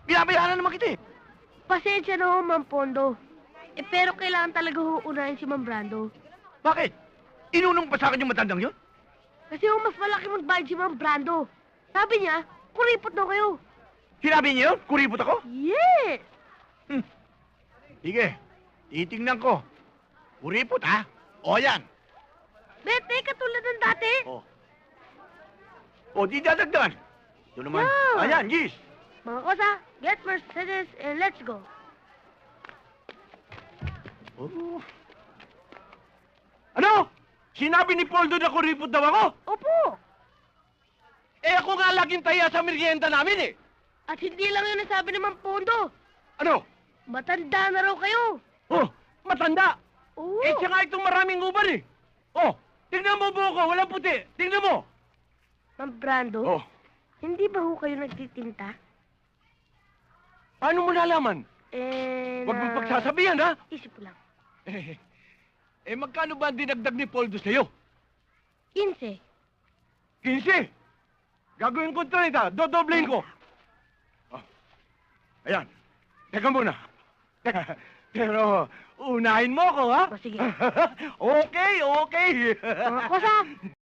Pinabayaan na naman kita eh. Pasensya na ho, Ma'am Pondo. Pero kailangan talaga ho unahin si Ma'am Brando. Bakit? Inunong pa sa akin yung matandang yun? Kasi ho, mas malaki magbayad si Ma'am Brando. Sabi niya, kuripot daw kayo. Sinabi niya yun? Kuripot ako? Yes! Sige, titingnan ko. Kuripot, ha? O, yan. Bete, katulad ng dati. O, di dadagdagan. Ito naman. Yeah. Ayan, Gis. Mga kosa, get Mercedes and let's go. Oh. Ano? Sinabi ni Poldo na kuripot daw ako? Opo! Eh, ako nga laging taya sa merienda namin eh. At hindi lang yun ang sabi ni Ma'am Pondo. Ano? Matanda na raw kayo. Oh, matanda. Oo. Eh, siya nga itong maraming uban eh. Oh, tingnan mo buko, walang puti. Tingnan mo. Ma'am Brando, Oh, hindi ba ho kayo nagtitinta? paano mo nalaman? Huwag mong Na... pagsasabihan, ha? Isip ko lang. Magkano ba ang dinagdag ni Poldo sa'yo? 15. 15. Gagawin ko 30. Dodoblein ko. Oh. Ayan. Teka muna. Pero, unahin mo ako, ha? O, sige. Okay, okay. Mga kosa,